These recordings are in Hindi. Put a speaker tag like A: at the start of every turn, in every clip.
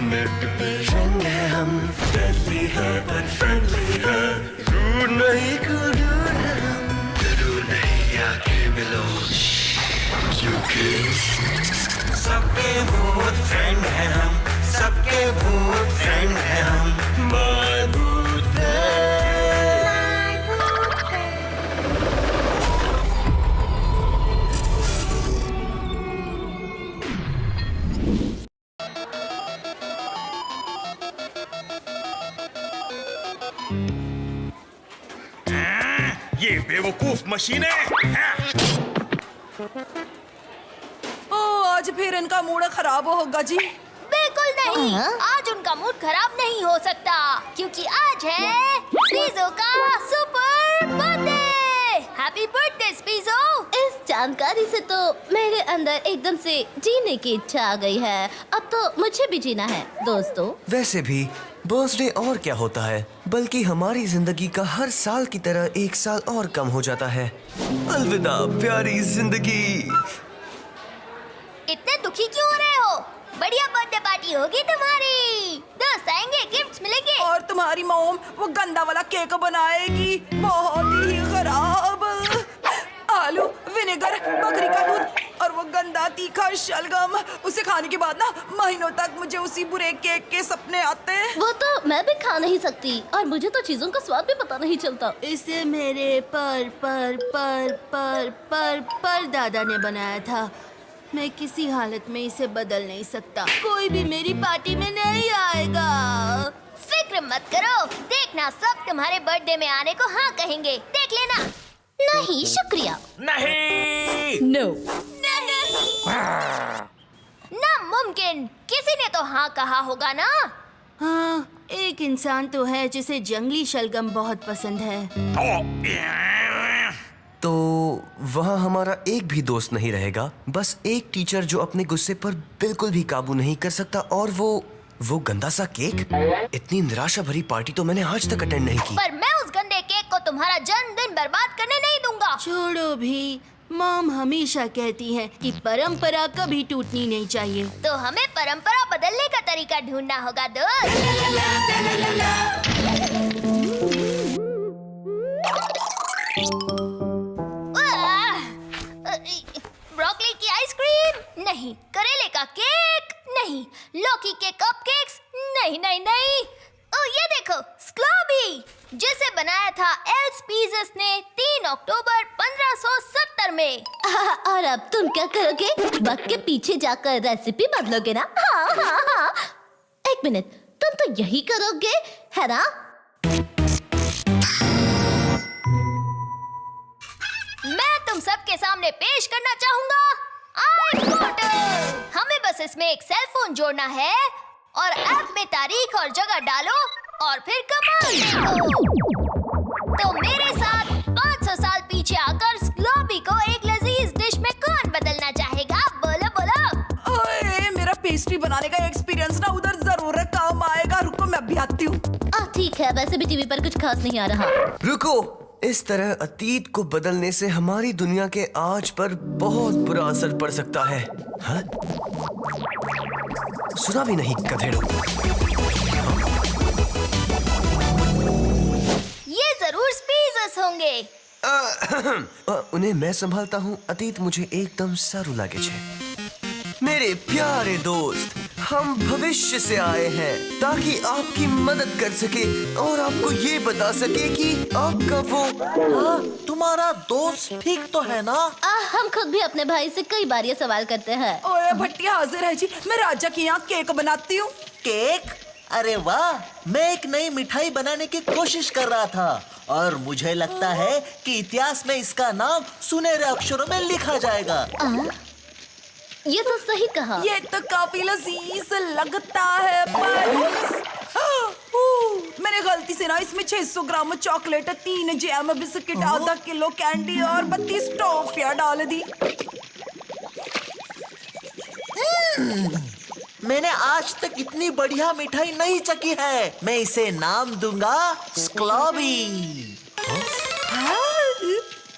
A: मिड पे रंग है हम, डेडली है पर फ्रेंडली है, रूड नहीं cool dude है हम, जरूर नहीं आके मिलो, क्योंकि सबके भूत फ्रेंड है हम, सबके भूत फ्रेंड है हम, My भूत फ्रेंड।
B: ये बेवकूफ मशीनें
C: आज फिर इनका मूड खराब होगा जी।
D: बिल्कुल नहीं, आज उनका मूड खराब नहीं हो सकता क्योंकि आज है स्पीजो का सुपर बर्थडे। हैप्पी बर्थडे स्पीजो।
E: इस जानकारी से तो मेरे अंदर एकदम से जीने की इच्छा आ गई है। अब तो मुझे भी जीना है दोस्तों।
A: वैसे भी बर्थडे और क्या होता है, बल्कि हमारी जिंदगी का हर साल की तरह एक साल और कम हो जाता है। अलविदा प्यारी जिंदगी।
D: इतने दुखी क्यों हो रहे हो? बढ़िया बर्थडे पार्टी होगी तुम्हारी, दोस्त आएंगे, गिफ्ट्स मिलेंगे।
C: और तुम्हारी मॉम वो गंदा वाला केक बनाएगी, बहुत ही खराब। आलू, विनेगर, बकरी का दूध और वो गंदा तीखा शलगम। उसे खाने के बाद ना महीनों तक मुझे उसी बुरे केक के सपने आते हैं।
E: वो तो मैं भी खा नहीं सकती और मुझे तो चीजों का स्वाद भी पता नहीं चलता।
F: इसे मेरे पर दादा ने बनाया था। मैं किसी हालत में इसे बदल नहीं सकता। कोई भी मेरी पार्टी में नहीं आएगा।
D: फिक्र मत करो, देखना सब तुम्हारे बर्थडे में आने को हाँ कहेंगे, देख लेना।
E: नहीं शुक्रिया।
B: नहीं।
C: नो।
D: नामुमकिन, किसी ने तो हाँ कहा होगा ना।
F: हाँ, एक इंसान तो है जिसे जंगली शलगम बहुत पसंद है।
A: तो वहाँ हमारा एक भी दोस्त नहीं रहेगा, बस एक टीचर जो अपने गुस्से पर बिल्कुल भी काबू नहीं कर सकता, और वो गंदा सा केक। इतनी निराशा भरी पार्टी तो मैंने आज तक अटेंड नहीं की।
D: पर मैं उस गंदे केक को तुम्हारा जन्मदिन बर्बाद करने नहीं दूंगा।
F: छोड़ो भी, मॉम हमेशा कहती है कि परंपरा कभी टूटनी नहीं चाहिए।
D: तो हमें परंपरा बदलने का तरीका ढूंढना होगा दोस्त। ब्रोकली की आइसक्रीम नहीं, करेले का केक नहीं, लौकी के कपकेक्स नहीं नहीं नहीं। ओ ये देखो, स्क्लॉबी, जिसे बनाया था एल्स पीज़स ने 3 अक्टूबर 1570 में।
E: और अब तुम क्या करोगे? वक्त के पीछे जाकर रेसिपी बदलोगे ना? हाँ हाँ हाँ। एक मिनट, तुम तो यही करोगे है ना?
D: मैं तुम सबके सामने पेश करना चाहूंगा iPhoto। हमें बस इसमें एक सेल फोन जोड़ना है और ऐप में तारीख और जगह डालो और फिर कमाल देखो। तो मेरे साथ 500 साल पीछे आकर स्क्लॉबी को एक लजीज डिश में कौन बदलना चाहेगा? बोलो बोलो।
C: ओए, मेरा पेस्ट्री बनाने का एक्सपीरियंस ना उधर जरूर काम आएगा। रुको मैं अभी आती हूँ।
E: ठीक है, वैसे भी टीवी पर कुछ खास नहीं आ रहा।
A: रुको, इस तरह अतीत को बदलने से हमारी दुनिया के आज पर बहुत बुरा असर पड़ सकता है। हाँ? सुना भी नहीं गधेड़ों।
D: ये जरूर स्पीज़स होंगे।
A: उन्हें मैं संभालता हूँ। अतीत मुझे एकदम सारू लागे छे। मेरे प्यारे दोस्त, हम भविष्य से आए हैं ताकि आपकी मदद कर सके और आपको ये बता सके कि आपका वो
G: तुम्हारा दोस्त ठीक तो है ना?
E: हम खुद भी अपने भाई से कई बार ये सवाल करते हैं।
C: ओए भट्टिया हाजिर है जी। मैं राजा के यहाँ केक बनाती हूँ।
G: केक? अरे वाह, मैं एक नई मिठाई बनाने की कोशिश कर रहा था और मुझे लगता है कि इतिहास में इसका नाम सुनहरे अक्षरों में लिखा जाएगा।
E: ये तो सही कहा।
C: ये तो काफी लजीज लगता है, पर मैंने गलती से ना इसमें 600 ग्राम चॉकलेट, 3 जैम बिस्किट, आधा किलो कैंडी और 32 टॉफियां डाल दी।
G: मैंने आज तक इतनी बढ़िया मिठाई नहीं चखी है। मैं इसे नाम दूंगा स्क्लॉबी।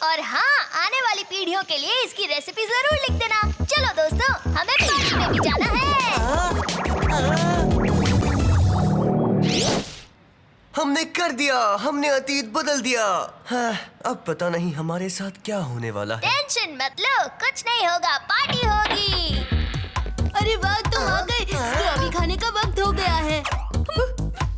D: और हाँ, आने वाली पीढ़ियों के लिए इसकी रेसिपी जरूर लिख देना। चलो दोस्तों, हमें पार्टी में भी जाना है।
A: हमने कर दिया, हमने अतीत बदल दिया। हाँ, अब पता नहीं हमारे साथ क्या होने वाला है।
D: टेंशन मत लो, कुछ नहीं होगा, पार्टी होगी।
F: अरे वाह, तुम आ गए। स्क्रॉबी खाने का वक्त हो गया है।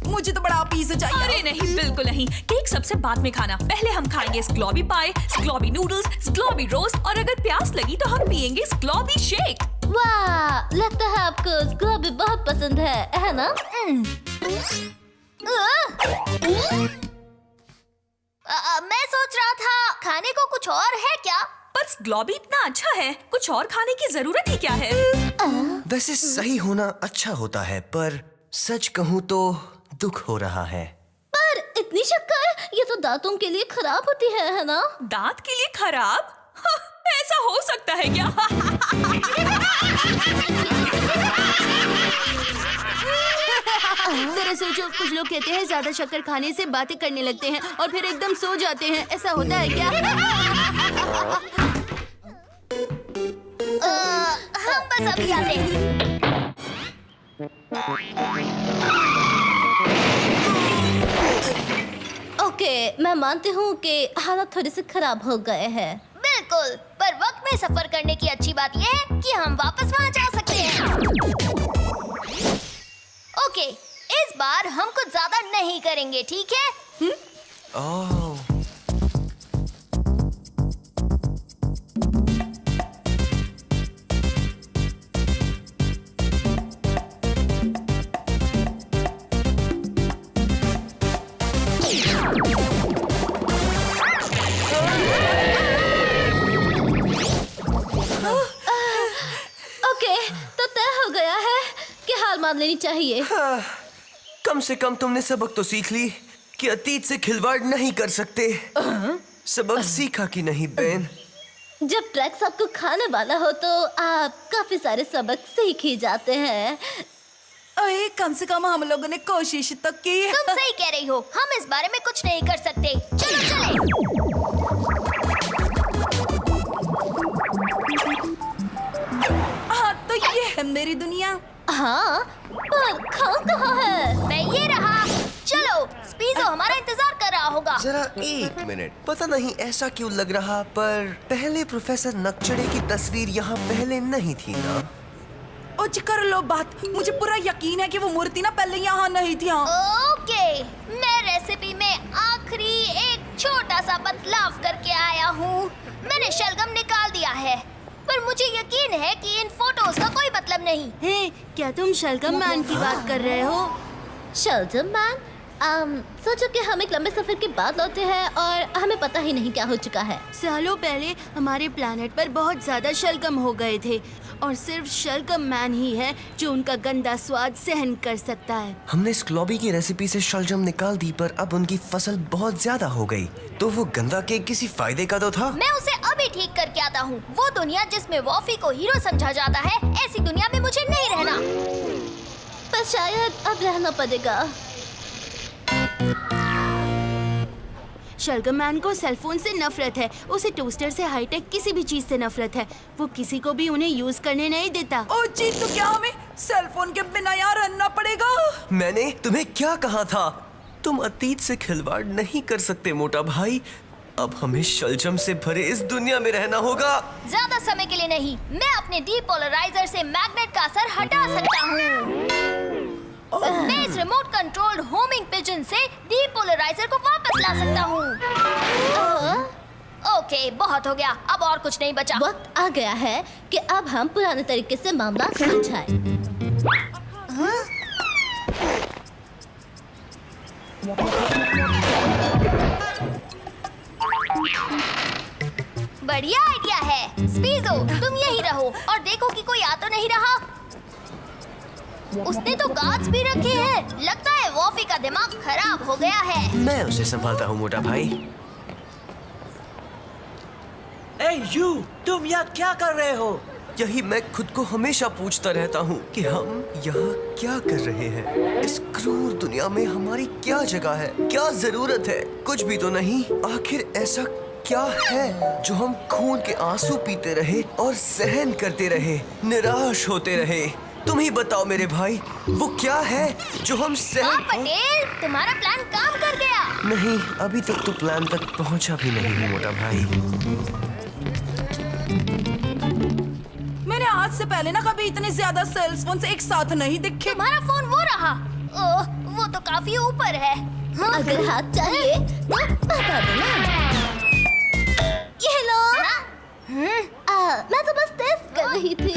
C: मुझे तो बड़ा पिज़्ज़ा चाहिए।
H: अरे नहीं, बिल्कुल नहीं। केक सबसे बाद में खाना। पहले हम खाएंगे स्क्लॉबी पाई, स्क्लॉबी नूडल्स, स्क्लॉबी रोस्ट और अगर प्यास लगी तो हम पियेंगे स्क्लॉबी शेक।
E: वाह, लगता है आपको स्क्रॉबी बहुत पसंद है ना?
D: मैं सोच रहा था खाने को कुछ और है क्या?
H: पर स्क्लॉबी इतना अच्छा है, कुछ और खाने की जरूरत ही क्या है?
A: वैसे सही होना अच्छा होता है, पर सच कहूँ तो दुख हो रहा है।
E: पर इतनी शक्कर, ये तो दांतों के लिए खराब होती है ना?
H: दांत के लिए खराब? ऐसा हो सकता है क्या?
F: जरा सोचो, कुछ लोग कहते हैं ज्यादा शक्कर खाने से बातें करने लगते हैं और फिर एकदम सो जाते हैं। ऐसा होता है क्या?
D: हम बस अभी आते हैं।
E: ओके, मैं मानती हूँ कि हालत थोड़े से खराब हो गए हैं।
D: बिल्कुल, पर वक्त में सफर करने की अच्छी बात यह है कि हम वापस वहाँ जा सकते हैं। ओके, इस बार हम कुछ ज्यादा नहीं करेंगे, ठीक है?
A: ओह,
E: ओके, तो तय हो गया है कि हार मान लेनी चाहिए।
A: कम से कम तुमने सबक तो सीख ली कि अतीत से खिलवाड़ नहीं कर सकते। सबक सीखा कि नहीं बेन?
E: जब ट्रैक्स आपको खाने वाला हो तो आप काफी सारे सबक सीख ही जाते हैं।
C: अरे कम से कम हम लोगों ने कोशिश तो की है।
D: तुम सही कह रही हो, हम इस बारे में कुछ नहीं कर सकते। चलो चले।
C: हाँ, तो ये है मेरी दुनिया।
E: हाँ, पर खान कहाँ है?
D: मैं ये रहा। चलो, स्पीज़ो हमारा इंतजार कर रहा होगा।
A: जरा एक मिनट, पता नहीं ऐसा क्यों लग रहा, पर पहले प्रोफेसर नकचड़े की तस्वीर यहाँ पहले नहीं थी ना?
C: उच कर लो बात, मुझे पूरा यकीन है कि वो मूर्ति ना पहले यहाँ नहीं थी। हाँ।
D: ओके, मैं रेसिपी में आखिरी एक छोटा सा बदलाव करके आया हूँ। मैंने शलगम निकाल दिया है, पर मुझे यकीन है कि इन फोटोज का कोई मतलब नहीं।
F: हे, क्या तुम शलगम मैन की बात कर रहे हो?
E: शलगम मैन? सोचो कि हम एक लंबे सफर के बाद लौटे हैं और हमें पता ही नहीं क्या हो चुका है।
F: सालों पहले हमारे प्लेनेट पर बहुत ज्यादा शलगम हो गए थे और सिर्फ शलगम मैन ही है जो उनका गंदा स्वाद सहन कर सकता है।
A: हमने स्क्लॉबी की रेसिपी से शलजम निकाल दी, पर अब उनकी फसल बहुत ज्यादा हो गई। तो वो गंदा केक किसी फायदे का तो था?
D: मैं उसे अभी ठीक करके आता हूँ। वो दुनिया जिसमें वॉफी को हीरो समझा जाता है, ऐसी दुनिया में मुझे नहीं रहना।
E: पर शायद अब रहना पड़ेगा।
F: शलगम मैन को सेलफोन से नफरत है, उसे टोस्टर से हाईटेक किसी भी चीज से नफरत है। वो किसी को भी उन्हें यूज करने नहीं देता।
C: ओ जी, तो क्या हमें सेलफोन के बिना यहाँ रहना पड़ेगा?
A: मैंने तुम्हें क्या कहा था? तुम अतीत से खिलवाड़ नहीं कर सकते मोटा भाई। अब हमें शलजम से भरे इस दुनिया में रहना होगा।
D: ज्यादा समय के लिए नहीं। मैं अपने डीपोलराइजर से मैग्नेट का असर हटा सकता हूँ। मैं इस रिमोट कंट्रोल्ड होमिंग पिजन से डीपोलराइजर को वापस ला सकता हूँ। ओके, बहुत हो गया, अब और कुछ नहीं बचा।
E: वक्त आ गया है कि अब हम पुराने तरीके से मामला सुलझाएं।
D: बढ़िया आइडिया है। स्पीज़ो, तुम यही रहो और देखो कि कोई आ तो नहीं रहा। उसने तो गार्ड्स भी रखे हैं। लगता है वॉफी का दिमाग खराब हो गया है।
A: मैं उसे संभालता हूँ मोटा भाई।
G: ए यू, तुम यहाँ क्या कर रहे हो?
A: यही मैं खुद को हमेशा पूछता रहता हूँ कि हम यहाँ क्या कर रहे हैं। इस क्रूर दुनिया में हमारी क्या जगह है, क्या जरूरत है? कुछ भी तो नहीं। आखिर ऐसा क्या है जो हम खून के आंसू पीते रहे और सहन करते रहे, निराश होते रहे? तुम ही बताओ मेरे भाई, वो क्या है जो हम
D: हाँ
A: सहन
D: पटेल, तुम्हारा प्लान काम कर गया।
A: नहीं, अभी तक तो प्लान तक पहुंचा भी नहीं हूँ मोटा भाई।
C: मैंने आज से पहले ना कभी इतने ज्यादा सेल्स फोन एक साथ नहीं दिखे।
D: तुम्हारा फोन वो रहा। ओह, वो तो काफी ऊपर है। हाँ।
E: अगर हाथ चाहिए तो बता देना। ये लो। मैं तो बस टेस्ट कर रही थी।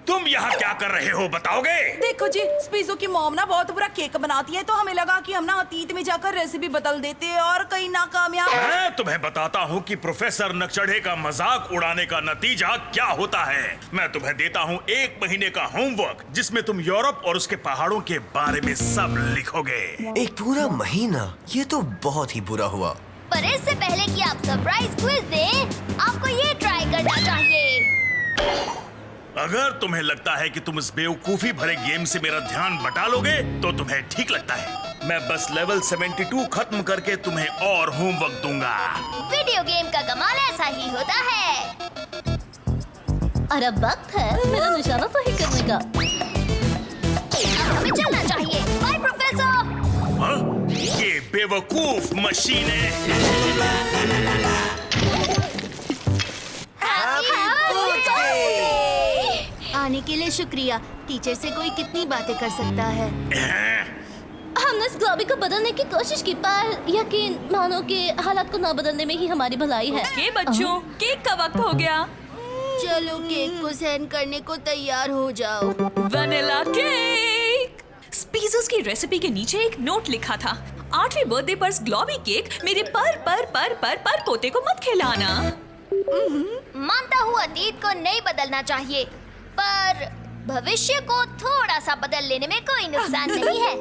B: तुम यहाँ क्या कर रहे हो बताओगे?
C: देखो जी, स्पीजो की मॉम ना बहुत बुरा केक बनाती है, तो हमें लगा कि हम ना अतीत में जाकर रेसिपी बदल देते हैं और कहीं नाकामयाब।
B: मैं तुम्हें बताता हूँ कि प्रोफेसर नकचढ़े का मजाक उड़ाने का नतीजा क्या होता है। मैं तुम्हें देता हूँ 1 महीने का होमवर्क, जिसमें तुम यूरोप और उसके पहाड़ों के बारे में सब लिखोगे।
A: एक पूरा महीना? ये तो बहुत ही बुरा हुआ।
D: पर इससे पहले कि आप सरप्राइज क्विज दें, आपको ये ट्राई करना चाहिए।
B: अगर तुम्हें लगता है कि तुम इस बेवकूफी भरे गेम से मेरा ध्यान बटा लोगे, तो तुम्हें ठीक लगता है। मैं बस लेवल 72 खत्म करके तुम्हें और होमवर्क दूंगा।
D: वीडियो गेम का कमाल ऐसा ही होता है।
E: और अब वक्त है मेरा निशाना सही करने का।
D: अब हमें चलना चाहिए। By professor.
B: हाँ? ये बेवकूफ मशीनें।
F: आने के लिए शुक्रिया। टीचर से कोई कितनी बातें कर सकता है।
E: हमने इस ग्लोबी को बदलने की कोशिश की, पर यकीन मानो कि हालात को ना बदलने में ही हमारी भलाई है।
H: के बच्चों, केक का वक्त हो गया।
F: चलो केक को सहन करने को तैयार हो जाओ।
H: Vanilla cake. स्पीजर्स की रेसिपी के नीचे एक नोट लिखा था, 8वीं बर्थडे पर ग्लोबी केक मेरे पर पोते को मत खिलाना।
D: मानता हूँ अतीत को नहीं बदलना चाहिए, पर भविष्य को थोड़ा सा बदल लेने में कोई नुकसान नहीं है।